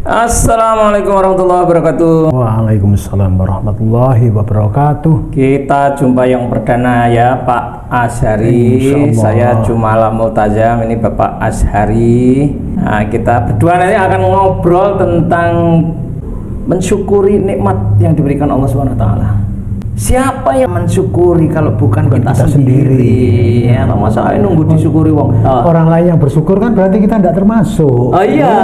Assalamualaikum warahmatullahi wabarakatuh. Waalaikumsalam warahmatullahi wabarakatuh. Kita jumpa yang perdana ya Pak Azhari. Saya Jumala Multazam, ini Bapak Azhari. Nah, kita berdua nanti akan ngobrol tentang mensyukuri nikmat yang diberikan Allah SWT. Siapa yang mensyukuri kalau bukan kita sendiri? Ya, masa nunggu disyukuri wong. Orang lain yang bersyukur kan berarti kita tidak termasuk. Oh iya,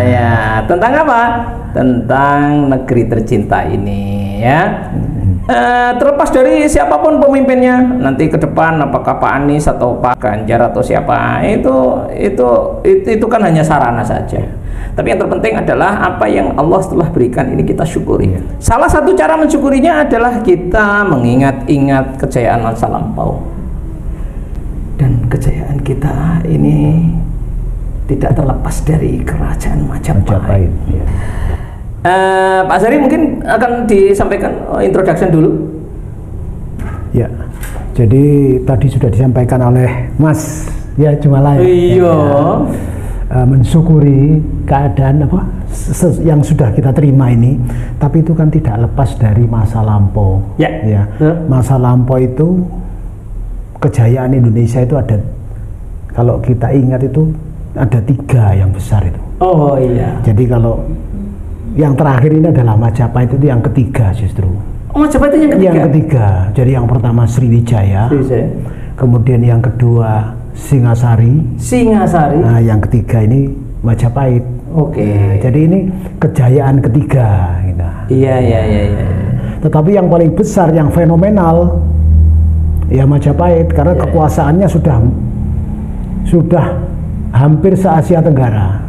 ya. Tentang apa? Tentang negeri tercinta ini, ya. Terlepas dari siapapun pemimpinnya, nanti ke depan apakah Pak Anies atau Pak Ganjar atau siapa, itu kan hanya sarana saja. Tapi yang terpenting adalah apa yang Allah telah berikan ini kita syukuri. Salah satu cara mensyukurinya adalah kita mengingat-ingat kejayaan masa lampau. Dan kejayaan kita ini tidak terlepas dari kerajaan Majapahit. Pak Azhari mungkin akan disampaikan introduction dulu. Ya, jadi tadi sudah disampaikan oleh Mas Jumala. Iya. Mensyukuri keadaan apa yang sudah kita terima ini, tapi itu kan tidak lepas dari masa lampau. Ya. Masa lampau itu kejayaan Indonesia itu ada, kalau kita ingat itu ada 3 yang besar itu. Oh iya. Jadi kalau yang terakhir ini adalah Majapahit, itu yang ketiga justru. Oh, Majapahit itu yang ketiga? Yang ketiga. Jadi yang pertama Sriwijaya. Kemudian yang kedua Singasari. Nah, yang ketiga ini Majapahit. Oke. Jadi ini kejayaan ketiga. Gitu. Iya. Tetapi yang paling besar, yang fenomenal, ya Majapahit, karena kekuasaannya sudah hampir se-Asia Tenggara.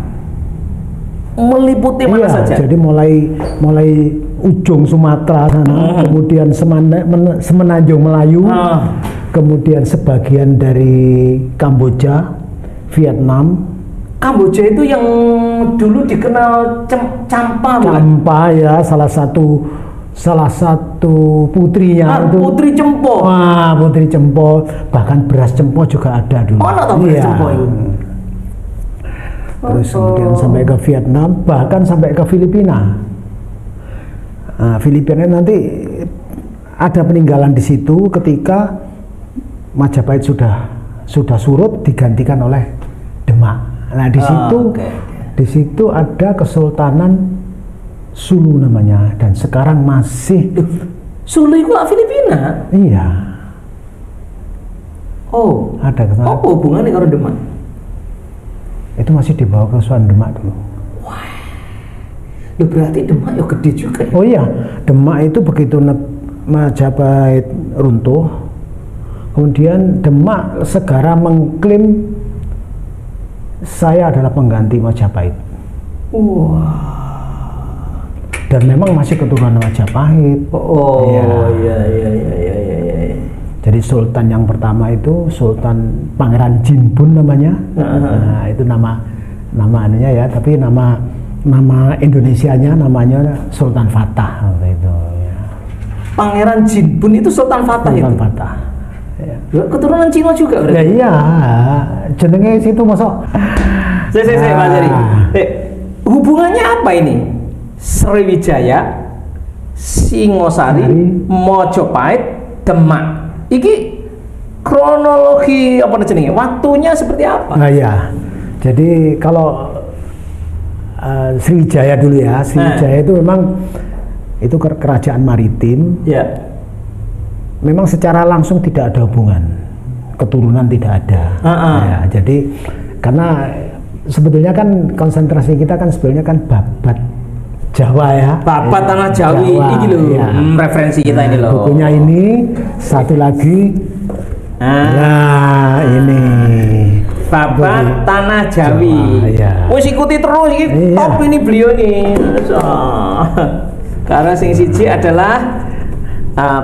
Meliputi mana saja? Jadi mulai ujung Sumatera sana, kemudian semenanjung Melayu, kemudian sebagian dari Kamboja, Vietnam. Kamboja itu yang dulu dikenal Champa, ya, salah satu putrinya itu. Putri Cempo. Wah, Putri Cempo, bahkan beras Cempo juga ada dulu. Beras Cempo itu. Terus kemudian sampai ke Vietnam, bahkan sampai ke Filipina. Filipina nanti ada peninggalan di situ ketika Majapahit sudah surut, digantikan oleh Demak. Nah di situ ada Kesultanan Sulu namanya, dan sekarang masih. Sulu itu Filipina? Iya. Oh, ada Kesultanan. Apa hubungannya dengan Demak? Itu masih dibawa ke Kesultanan Demak dulu. Wah, berarti Demak ya gede juga ya? Oh iya, Demak itu begitu Majapahit runtuh, kemudian Demak segera mengklaim saya adalah pengganti Majapahit. Wah. Dan memang masih keturunan Majapahit. Iya. Jadi Sultan yang pertama itu Sultan Pangeran Jinbun namanya. Nah, itu nama anunya ya, tapi nama Indonesianya namanya Sultan Fatah itu. Ya. Pangeran Jinbun itu Sultan Fatah itu. Sultan Fatah. Ya. Keturunan Cina juga berarti. Ya iya, jenenge situ masuk. Saya Pak Azhari. Hubungannya apa ini? Sriwijaya, Singosari, Mojopahit, Demak. Iki kronologi apa jenenge? Waktunya seperti apa? Nah ya, jadi kalau Sriwijaya dulu ya, Sriwijaya itu memang itu kerajaan maritim. Ya. Memang secara langsung tidak ada hubungan, keturunan tidak ada. Ya, jadi karena sebetulnya kan konsentrasi kita kan sebetulnya kan babat Jawa ya. Babat tanah Jawi ini loh. Ya. Referensi kita ini loh. Bukunya ini satu lagi. Nah, ini Babat tanah Jawi. Ya. Wes ikuti terus ini top ini beliau nih. Karena sing siji adalah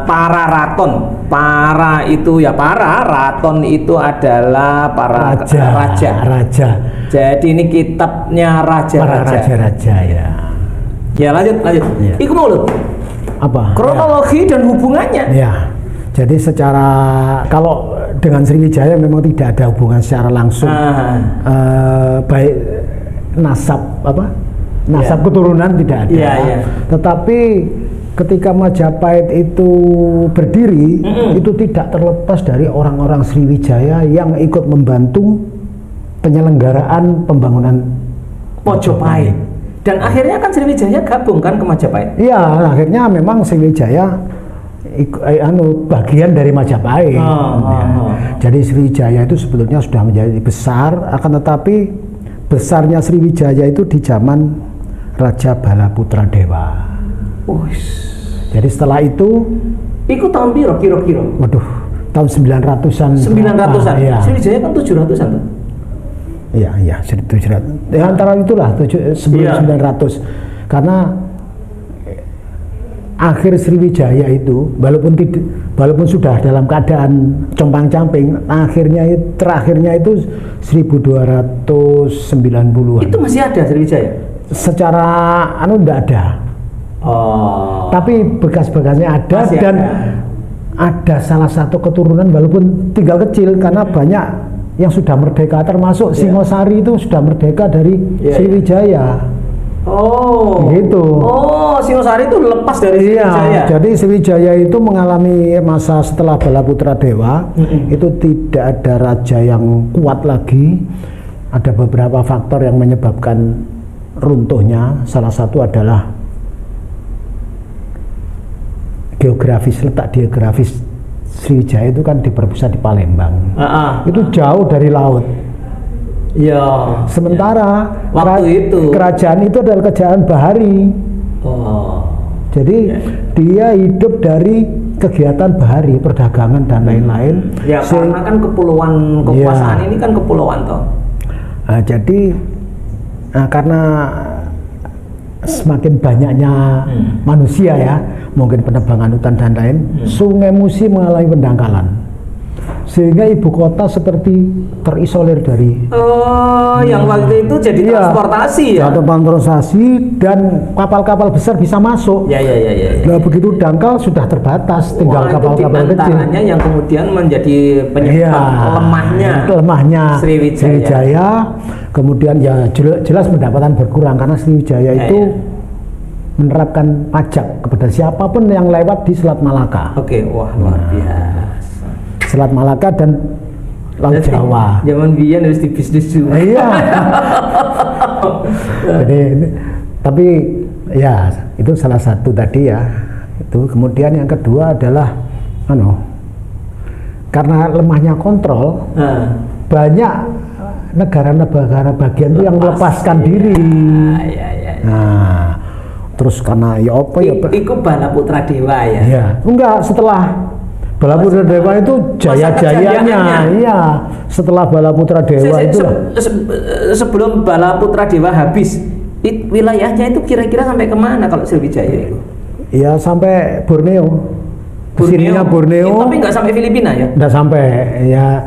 para raton. Para itu ya raton itu adalah para raja. Jadi ini kitabnya raja-raja ya. Ya lanjut. Ya. Iku mau loh. Apa? Kronologi dan hubungannya. Ya. Jadi secara kalau dengan Sriwijaya memang tidak ada hubungan secara langsung, baik nasab nasab keturunan tidak ada. Iya, iya. Tetapi ketika Majapahit itu berdiri, itu tidak terlepas dari orang-orang Sriwijaya yang ikut membantu penyelenggaraan pembangunan Mojopahit. Dan akhirnya kan Sriwijaya gabung kan ke Majapahit. Iya, akhirnya memang Sriwijaya bagian dari Majapahit. Jadi Sriwijaya itu sebetulnya sudah menjadi besar, akan tetapi besarnya Sriwijaya itu di zaman Raja Balaputra Dewa. Jadi setelah itu tahun piro kira-kira? Waduh, tahun 900-an. 900-an. Ya. Sriwijaya kan 700-an tuh. Iya, 700. Ya antara itulah sebelum 900. Karena akhir Sriwijaya itu walaupun sudah dalam keadaan compang-camping, terakhirnya itu 1290-an. Itu masih ada Sriwijaya? Secara enggak ada. Tapi bekas-bekasnya ada masih dan ada salah satu keturunan walaupun tinggal kecil karena banyak yang sudah merdeka, termasuk Singosari itu sudah merdeka dari Sriwijaya. Gitu. Singosari itu lepas dari Sriwijaya. Jadi Sriwijaya itu mengalami masa setelah Balaputra Dewa, itu tidak ada raja yang kuat lagi. Ada beberapa faktor yang menyebabkan runtuhnya. Salah satu adalah letak geografis Sriwijaya itu kan berpusat di Palembang. Itu jauh dari laut. Sementara waktu itu kerajaan itu adalah kerajaan bahari. Jadi dia hidup dari kegiatan bahari, perdagangan dan lain-lain. Karena kan kekuasaan ini kan kepulauan toh. Jadi karena semakin banyaknya manusia ya, mungkin penebangan hutan dan lain, Sungai Musi mengalami pendangkalan, sehingga ibu kota seperti terisolir dari yang waktu itu jadi transportasi ya. Transportasi dan kapal-kapal besar bisa masuk. Nah begitu dangkal sudah terbatas, tinggal kapal-kapal kecil. Yang kemudian menjadi penyebab lemahnya Sriwijaya. Kemudian ya jelas pendapatan berkurang karena Sriwijaya itu menerapkan pajak kepada siapapun yang lewat di Selat Malaka. Luar biasa. Selat Malaka dan Laut Jawa. Zaman biyen harus di bisnis juga. Jadi tapi ya itu salah satu tadi ya. Itu kemudian yang kedua adalah karena lemahnya kontrol, banyak negara-negara bagian itu yang melepaskan diri. Nah, terus karena Iku Balaputra Dewa ya. Enggak, setelah Balaputra Dewa itu jaya-jayanya. Setelah Balaputra Dewa itu sebelum Balaputra Dewa habis, wilayahnya itu kira-kira sampai kemana kalau Sriwijaya itu? Ya sampai Borneo. Kesininya Borneo. Tapi nggak sampai Filipina ya? Nggak sampai ya.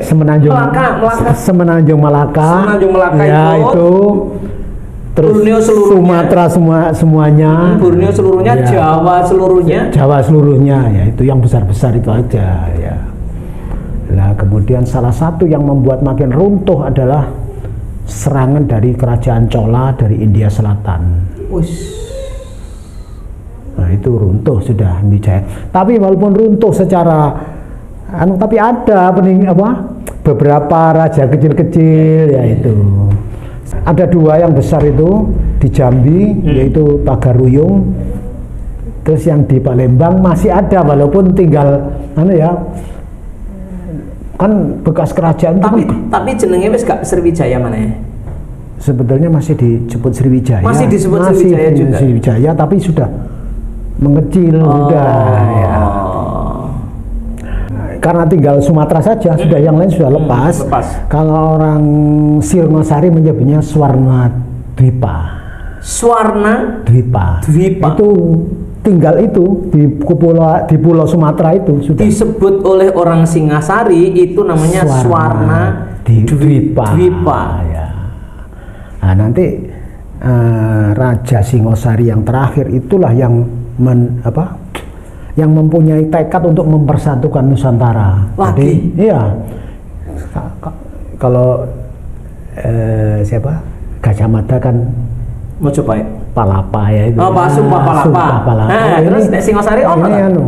Semenanjung Malaka ya itu terus Borneo Sumatera semuanya, Borneo seluruhnya, Jawa seluruhnya ya itu yang besar-besar itu aja ya. Nah kemudian salah satu yang membuat makin runtuh adalah serangan dari kerajaan Chola dari India Selatan. Nah itu runtuh sudah Sriwijaya. Tapi walaupun runtuh secara tapi ada beberapa raja kecil-kecil yaitu ada dua yang besar itu di Jambi yaitu Pagaruyung, terus yang di Palembang masih ada walaupun tinggal kan bekas kerajaan tapi jenenge wis gak Sriwijaya mana ya? Sebetulnya masih disebut Sriwijaya. Masih disebut Sriwijaya juga. Sriwijaya tapi sudah mengecil ya. Karena tinggal Sumatera saja, sudah yang lain sudah lepas. Kalau orang Singosari menyebutnya Swarna Dwipa. Itu tinggal itu di pulau Sumatera itu sudah disebut oleh orang Singasari itu namanya Swarna Dwipa. Ya. Nah, nanti Raja Singosari yang terakhir itulah yang yang mempunyai tekad untuk mempersatukan Nusantara. Jadi, iya. Kalau Gajah Mada kan Mojopahit. Palapa ya itu. Oh, Pak Sumpah Palapa. Sumpah Palapa. Nah, terus nek Singosari apa ini ta? anu,